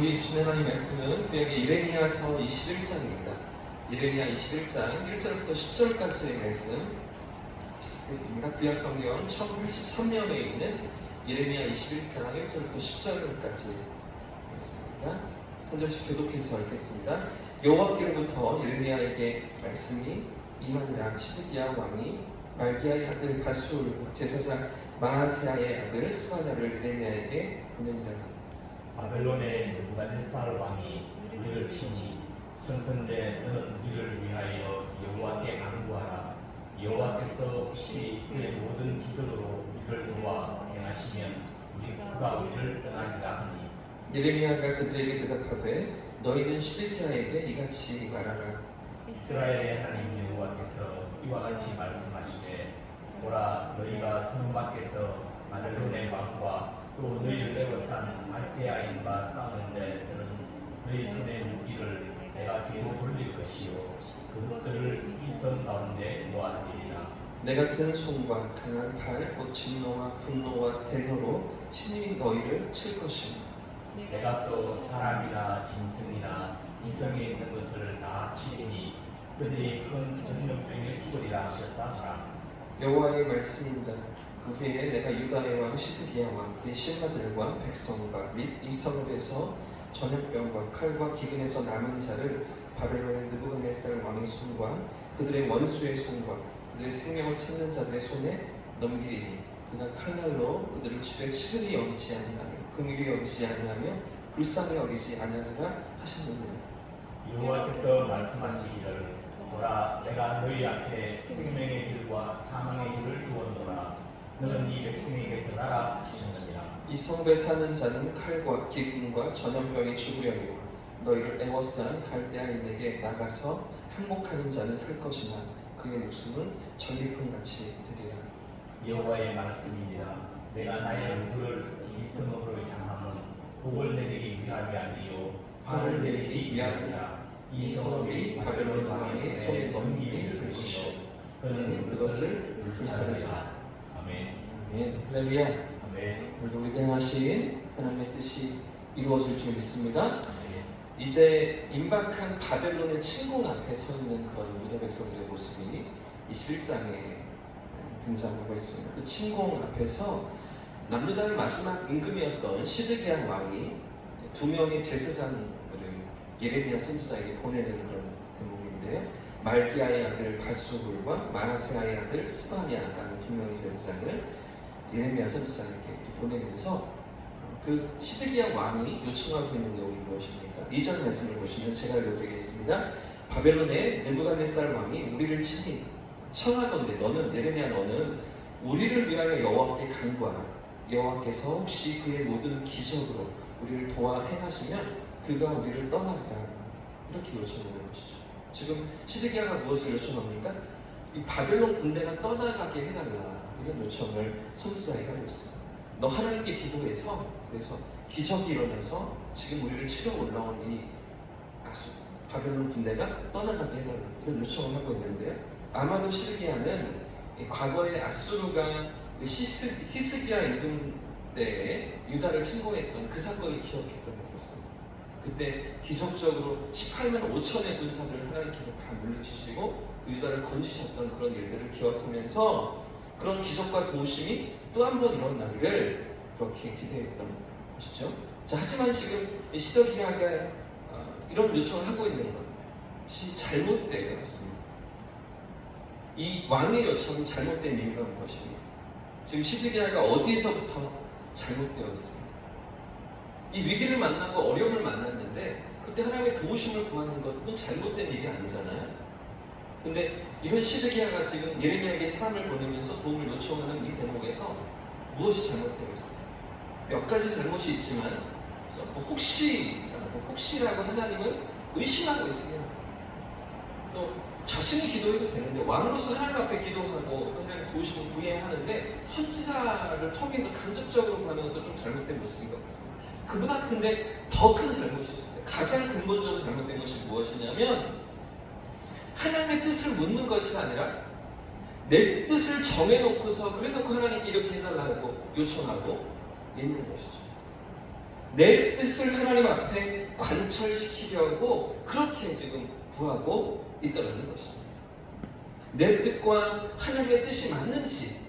우리 주신 하나님 말씀은 구약의 예레미야서 21장입니다. 예레미야 21장 1절부터 10절까지의 말씀 시작했습니다. 구약 성경 1083면에 있는 예레미야 21장 1절부터 10절까지 말씀입니다. 한 절씩 교독해서 읽겠습니다. 여호와께로부터 예레미야에게 말씀이 임하니라. 시드기야 왕이 말기야의 아들 바술 제사장 마아세야의 아들 스바냐를 예레미야에게 보내니라. 바벨론의 느부갓네살 왕이 우리를 치니 청컨대 너는 우리를 위하여 여호와께 간구하라. 여호와께서 혹시 그의 모든 기적으로 우리를 도와 행하시면 그가 우리를 떠나리라 하니. 예레미야가 그들에게 대답하되 너희는 시드기야에게 이같이 말하라. 이스라엘의 하나님 여호와께서 이와 같이 말씀하시되 보라, 너희가 성 밖에서 바벨론의 왕과 또 너희를 에워싼 말대아인과 싸우는 데에서는 너희 손의 무기를 내가 뒤로 돌릴 것이요 그것들을 이 성 가운데 놓아두리라. 내 같은 손과 강한 팔, 곧 진노와 분노와 대너로 친히 너희를 칠 것이며 내가 또 사람이나 짐승이나 이 성에 있는 것을 다 치리니 그들이 큰 전염병에 죽으리라 하셨다 하라. 여호와의 말씀입니다. 그 후에 내가 유다의 왕 시드기야와 그의 신하들과 백성과 및 이 성읍에서 전염병과 칼과 기근에서 남은 자를 바벨론의 느부갓네살 왕의 손과 그들의 원수의 손과 그들의 생명을 찾는 자들의 손에 넘기리니 그가 칼날로 그들을 집에 치근히 여기지 아니하며 긍휼히 여기지 아니하며 불쌍히 여기지 아니하리라 하셨느니라. 여호와께서 말씀하시기를 보라, 내가 너희 앞에 생명의 길과 사망의 길을 두었노라. 너는 이 백성에게 전하라 하셨느니라. 이 성읍에 사는 자는 칼과 기근과 전염병에 죽으려니와 너희를 애워싼 갈대아인에게 나가서 항복하는 자는 살 것이나 그의 목숨은 전리품같이 되리라. 여호와의 말씀입니다. 내가 나의 얼굴을 이 성읍으로 향하면 복을 내리기 위함이 아니요 화를 내리기 위함이라. 이 성읍이 바벨론 왕의 손에 넘김이 될 것이요 그는 그것을 불사르리라. 아멘. 아멘. 할렐루야. 아멘. 오늘도 우리 행하신 하나님의 뜻이 이루어질 줄 믿습니다. 이제 임박한 바벨론의 침공 앞에 서 있는 그런 유다 백성들의 모습이 21장에 등장하고 있습니다. 그 침공 앞에서 남유다의 마지막 임금이었던 시드기야 왕이 두 명의 제사장들을 예레미야 선지자에게 보내는 그런 대목인데요. 말기야의 아들 바수hul과 마아세야의 아들 스바냐라는 두 명의 제사장을 예레미야 선지자에게 보내면서 그 시드기야 왕이 요청하고 있는 내용이 무엇입니까? 2절 말씀을 보시면 제가 읽어드리겠습니다. 바벨론의 느부갓네살 왕이 우리를 치니 청하건대 너는 예레미야 너는 우리를 위하여 여호와께 간구하라. 여호와께서 혹시 그의 모든 기적으로 우리를 도와 행하시면 그가 우리를 떠나리라. 이렇게 요청하는 것이죠. 지금 시드기야가 무엇을 요청합니까? 이 바벨론 군대가 떠나가게 해달라. 이런 요청을 선지자에게 하고 있습니다. 너 하나님께 기도해서 그래서 기적이 일어나서 지금 우리를 치러 올라온 이 바벨론 군대가 떠나가게 해달라. 이런 요청을 하고 있는데요. 아마도 시드기야는 과거에 아수르가 그 히스기야 임금 때에 유다를 침공했던 그 사건을 기억했던 것 같습니다. 그때 기적적으로 18만 5천의 군사들을 하나님께서 다 물리치시고 그 유다를 건지셨던 그런 일들을 기억하면서 그런 기적과 도우심이 또 한 번 일어나기를 그렇게 기대했던 것이죠. 자, 하지만 지금 시드기야가 이런 요청을 하고 있는 것이 잘못되어 있습니다. 이 왕의 요청이 잘못된 이유가 무엇입니까? 지금 시드기야가 어디에서부터 잘못되었습니다. 이 위기를 만나고 어려움을 만났는데 그때 하나님의 도우심을 구하는 것 그건 잘못된 일이 아니잖아요. 근데 이런 시드기야가 지금 예레미야에게 사람을 보내면서 도움을 요청하는 이 대목에서 무엇이 잘못되어 있어요? 몇 가지 잘못이 있지만 혹시라고 하나님은 의심하고 있습니다. 또 자신이 기도해도 되는데 왕으로서 하나님 앞에 기도하고 하나님 도우심을 구해야 하는데 선지자를 통해서 간접적으로 구하는 것도 좀 잘못된 모습인 것 같습니다. 그보다 근데 더 큰 잘못이 있습니다. 가장 근본적으로 잘못된 것이 무엇이냐면 하나님의 뜻을 묻는 것이 아니라 내 뜻을 정해놓고서 그래놓고 하나님께 이렇게 해달라고 요청하고 있는 것이죠. 내 뜻을 하나님 앞에 관철시키려고 그렇게 지금 구하고 있다는 것입니다. 내 뜻과 하나님의 뜻이 맞는지,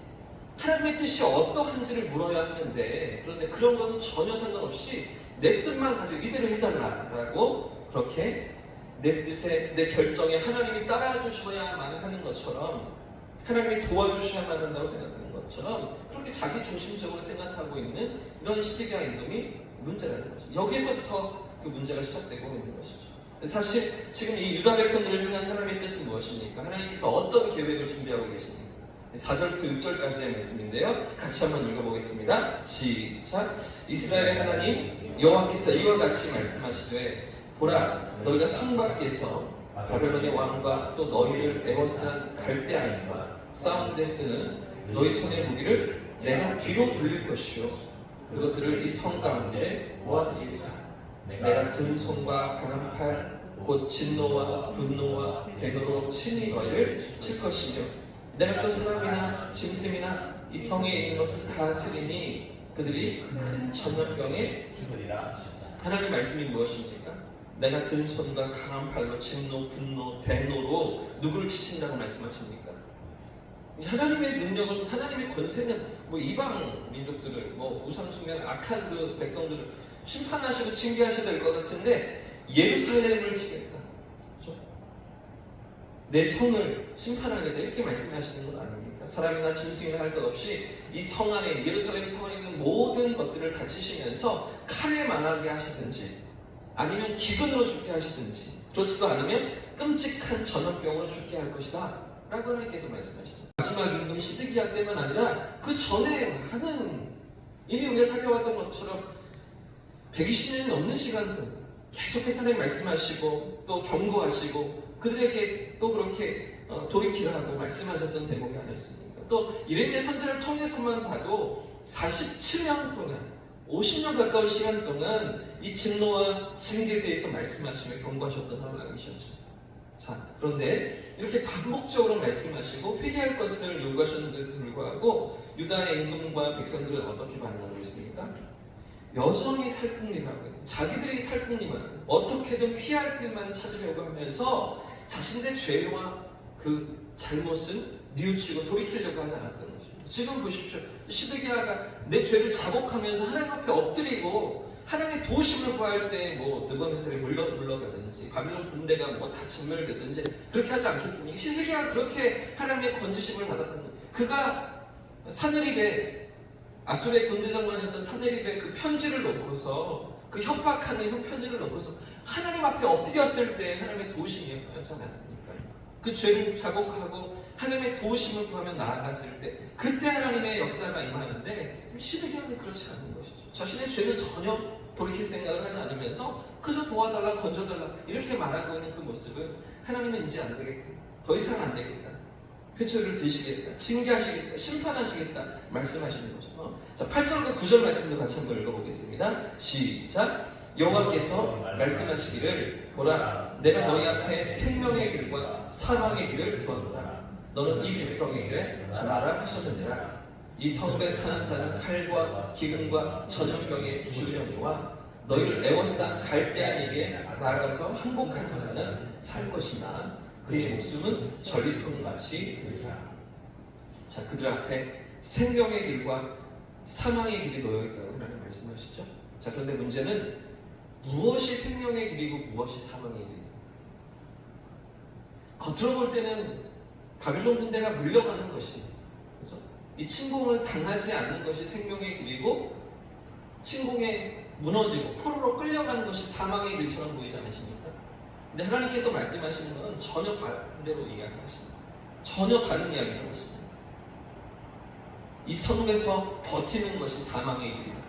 하나님의 뜻이 어떠한지를 물어야 하는데, 그런데 그런 거는 전혀 상관없이 내 뜻만 가지고 이대로 해달라라고 그렇게 내 뜻에, 내 결정에 하나님이 따라 주셔야만 하는 것처럼, 하나님이 도와주셔야만 한다고 생각하는 것처럼 그렇게 자기 중심적으로 생각하고 있는 이런 시드기야 임금이 문제라는 거죠. 여기에서부터 그 문제가 시작되고 있는 것이죠. 사실 지금 이 유다 백성들을 향한 하나님의 뜻은 무엇입니까? 하나님께서 어떤 계획을 준비하고 계십니까? 4절부터 6절까지의 말씀인데요. 같이 한번 읽어보겠습니다. 시작. 이스라엘의 하나님 여호와께서 이와 같이 말씀하시되 보라, 너희가 성 밖에서 바벨론의 왕과 또 너희를 에워싼 갈대아인과 싸운 데 쓰는 너희 손의 무기를 내가 뒤로 돌릴 것이요 그것들을 이 성 가운데 모아드리리라. 내가 든 손과 강한 팔 곧 진노와 분노와 대노로 친히 너희를 칠 것이며 내가 또 사람이나 짐승이나 이 성에 있는 것을 다 치리니 그들이 큰 전염병에 죽으리라. 하나님 말씀이 무엇입니까? 내가 든 손과 강한 팔로 진노, 분노, 대노로 누구를 치친다고 말씀하십니까? 하나님의 능력은, 하나님의 권세는 뭐 이방 민족들을, 뭐 우상숭배하는 악한 그 백성들을 심판하시고 징계하셔야 될 것 같은데 예루살렘을 치겠다, 그렇죠? 내 성을 심판하겠다 이렇게 말씀하시는 것 아닙니까? 사람이나 짐승이나 할 것 없이 이 성 안에, 예루살렘 성 안에 있는 모든 것들을 다 치시면서 칼에 망하게 하시든지 아니면 기근으로 죽게 하시든지, 그렇지도 않으면 끔찍한 전염병으로 죽게 할 것이다 라고 하나님께서 말씀하십니다. 마지막 임금 시드기야 때만 아니라 그 전에 많은, 이미 우리가 살펴봤던 것처럼 120년이 넘는 시간 동안 계속해서 하나님 말씀하시고 또 경고하시고 그들에게 또 그렇게 돌이키라 하고 말씀하셨던 대목이 아니었습니까? 또 이레미야 선지자를 통해서만 봐도 47년 동안, 50년 가까운 시간 동안 이 진노와 징계에 대해서 말씀하시며 경고하셨던 하나님이셨죠. 자, 그런데 이렇게 반복적으로 말씀하시고 회개할 것을 요구하셨는데도 불구하고 유다의 임금과 백성들은 어떻게 반응하고 있습니까? 여전히 살풍림하고 자기들이 살풍림하는, 어떻게든 피할 길만 찾으려고 하면서 자신의 죄와 그 잘못을 뉘우치고 돌이키려고 하지 않았던 것입니다. 지금 보십시오. 시드기야가 내 죄를 자복하면서 하나님 앞에 엎드리고 하나님의 도우심을 구할 때 뭐 느부갓네살이 물러가든지 바빌론 군대가 뭐 다 진멸되든지 그렇게 하지 않겠습니까? 시드기야가 그렇게 하나님의 건지심을 받았던 거예요. 그가 사느립에, 아수르의 군대장관이었던 사느립에 그 편지를 놓고서, 그 협박하는 편지를 놓고서 하나님 앞에 엎드렸을 때 하나님의 도우심이었지 않았습니까? 그 죄를 자복하고 하나님의 도우심을 구하며 나아갔을 때 그때 하나님의 역사가 임하는데, 시드기야는 그렇지 않는 것이죠. 자신의 죄는 전혀 돌이킬 생각을 하지 않으면서 그저 도와달라, 건져달라 이렇게 말하고 있는 그 모습은 하나님은 이제 안 되겠다, 더 이상 안 되겠다, 회초리를 드시겠다, 징계하시겠다, 심판하시겠다 말씀하시는 거죠. 자, 8절과 9절 말씀도 같이 한번 읽어보겠습니다. 시작. 여호와께서 말씀하시기를 보라, 내가 너희 앞에 생명의 길과 사망의 길을 두었노라. 너는 이 백성에게 전하라 하셨느니라. 이 성읍에 사는 자는 칼과 기근과 전염병에 죽으려니와 너희를 애워싼 갈대아에게 나아가서 항복한 자는 살 것이나 그의 목숨은 전리품같이 되리라. 자, 그들 앞에 생명의 길과 사망의 길이 놓여있다고 하나님 말씀하시죠. 자, 그런데 문제는 무엇이 생명의 길이고 무엇이 사망의 길이고, 겉으로 볼 때는 바빌론 군대가 물려가는 것이, 그렇죠? 이 침공을 당하지 않는 것이 생명의 길이고 침공에 무너지고 포로로 끌려가는 것이 사망의 길처럼 보이지 않으십니까? 근데 하나님께서 말씀하시는 것은 전혀 반대로 이야기하십니다. 전혀 다른 이야기를 하십니다. 이 성읍에서 버티는 것이 사망의 길이다.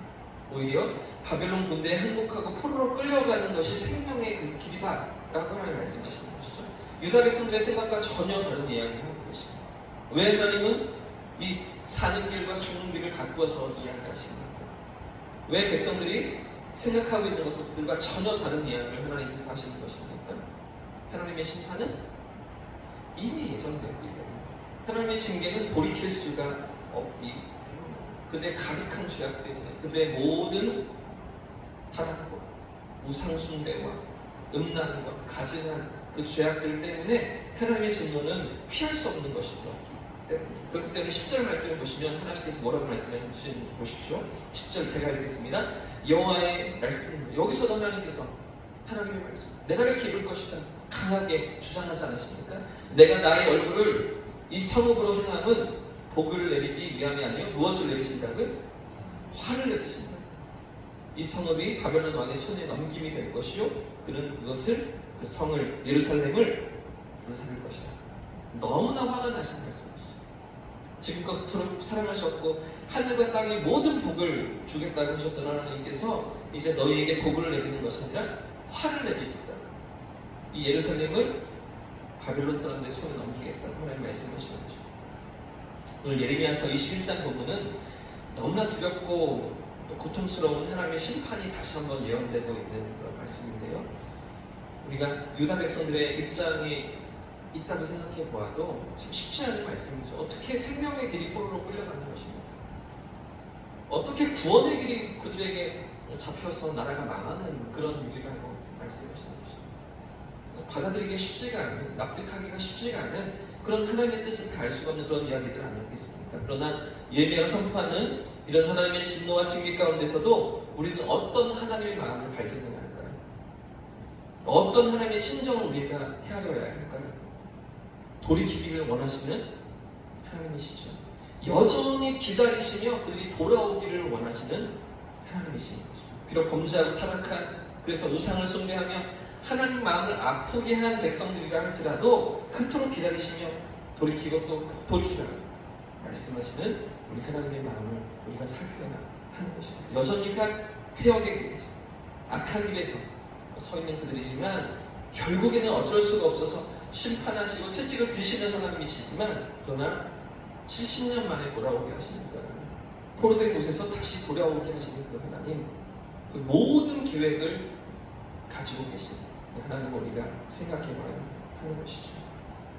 오히려 바벨론 군대에 항복하고 포로로 끌려가는 것이 생명의 길이다 라고 하나님 말씀하시는 것이죠. 유다 백성들의 생각과 전혀 다른 이야기를 하는 것입니다. 왜 하나님은 이 사는 길과 죽는 길을 바꾸어서 이야기하십니까? 왜 백성들이 생각하고 있는 것들과 전혀 다른 이야기를 하나님께서 하시는 것입니까? 하나님의 심판은 이미 예정되었기 때문에, 하나님의 징계는 돌이킬 수가 없기 때문에, 그들의 가득한 죄악 때문에, 그들의 모든 타락과 우상숭배와 음란과 가증한 그 죄악들 때문에 하나님의 진노는 피할 수 없는 것이더라고요. 그렇기 때문에 10절 말씀을 보시면 하나님께서 뭐라고 말씀하시는지 보십시오. 10절 제가 읽겠습니다. 여호와의 말씀, 여기서도 하나님께서 하나님의 말씀, 내가 이렇게 입을 것이다 강하게 주장하지 않으십니까? 내가 나의 얼굴을 이 성읍으로 향함은 복을 내리기 위함이 아니요 무엇을 내리신다고요? 화를 내리신다. 이 성읍이 바벨론 왕의 손에 넘김이 될 것이요 그는 그것을 그 성을 예루살렘을 불살릴 것이다. 너무나 화가 나신 말씀이시죠. 지금껏 그토록 사랑하셨고 하늘과 땅의 모든 복을 주겠다고 하셨던 하나님께서 이제 너희에게 복을 내리는 것이 아니라 화를 내리겠다. 이 예루살렘을 바벨론 사람들의 손에 넘기겠다고 하나님 말씀하시는 거죠. 오늘 예레미야서 21장 본문은 너무나 두렵고 또 고통스러운 하나님의 심판이 다시 한번 예언되고 있는 그런 말씀인데요. 우리가 유다 백성들의 입장이 있다고 생각해 보아도 참 쉽지 않은 말씀이죠. 어떻게 생명의 길이 포로로 끌려가는 것입니까? 어떻게 구원의 길이 그들에게 잡혀서 나라가 망하는 그런 일이라고 말씀하시는 것입니다. 받아들이기 쉽지가 않은, 납득하기가 쉽지가 않은 그런 하나님의 뜻을 다 알 수가 없는 그런 이야기들 아니겠습니까? 그러나 예레미야가 선포하는 이런 하나님의 진노와 징계 가운데서도 우리는 어떤 하나님의 마음을 발견해야 할까요? 어떤 하나님의 심정을 우리가 헤아려야 할까요? 돌이키기를 원하시는 하나님이시죠. 여전히 기다리시며 그들이 돌아오기를 원하시는 하나님이신 거죠. 비록 범죄하고 타락한, 그래서 우상을 숭배하며 하나님 마음을 아프게 한 백성들이라 할지라도 그토록 기다리시며 돌이키고 또 돌이키라 말씀하시는 우리 하나님의 마음을 우리가 살펴야 하는 것입니다. 여전히 폐역의 길에서, 악한 길에서 서 있는 그들이지만 결국에는 어쩔 수가 없어서 심판하시고 채찍을 드시는 하나님이시지만 그러나 70년 만에 돌아오게 하시는 그 하나님, 포로된 곳에서 다시 돌아오게 하시는 그 하나님, 그 모든 계획을 가지고 계신 그 하나님을 우리가 생각해봐야 하는 것이죠.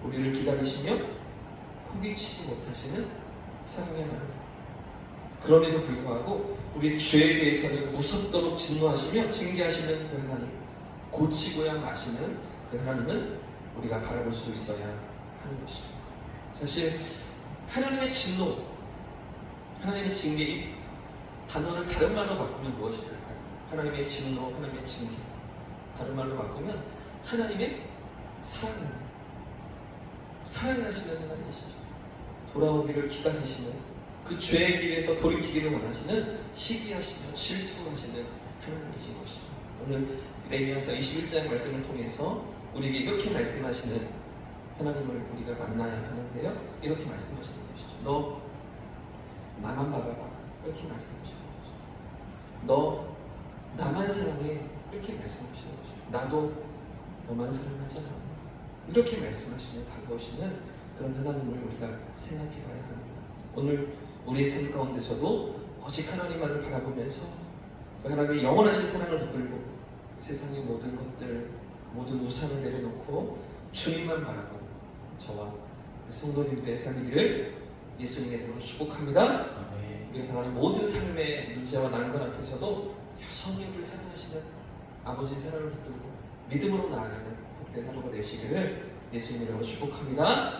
우리를 기다리시며 포기치지 못하시는 사랑의 하나님, 그럼에도 불구하고 우리의 죄에 대해서는 무섭도록 진노하시며 징계하시는 그 하나님, 고치고야 마시는 그 하나님은 우리가 바라볼 수 있어야 하는 것입니다. 사실 하나님의 진노, 하나님의 징계, 이 단어를 다른 말로 바꾸면 무엇이 될까요? 하나님의 진노, 하나님의 징계, 다른 말로 바꾸면 하나님의 사랑입니다. 사랑하시는 하나님이시죠. 돌아오기를 기다리시는, 그 죄의 길에서 돌이키기를 원하시는, 시기하시며 질투하시는 하나님이신 것입니다. 오늘 예레미야서 21장 말씀을 통해서 우리에게 이렇게 말씀하시는 하나님을 우리가 만나야 하는데요. 이렇게 말씀하시는 것이죠. 너 나만 바라봐. 이렇게 말씀하시는 거죠. 너 나만 사랑해. 이렇게 말씀하시는 거죠. 나도 너만 사랑하지 않아. 이렇게 말씀하시는, 다가오시는 그런 하나님을 우리가 생각해 봐야 합니다. 오늘 우리의 삶 가운데서도 오직 하나님만을 바라보면서 그 하나님의 영원하신 사랑을 붙들고 세상의 모든 것들, 모든 우상을 내려놓고 주님만 바라보는 저와 성도님들의 삶이기를 예수님의 이름으로 축복합니다. 우리가 당하는 모든 삶의 문제와 난관 앞에서도 여전히 우리를 사랑하시는 아버지의 사랑을 붙들고 믿음으로 나아가는 복된 하루가 되시기를 예수님의 이름으로 축복합니다.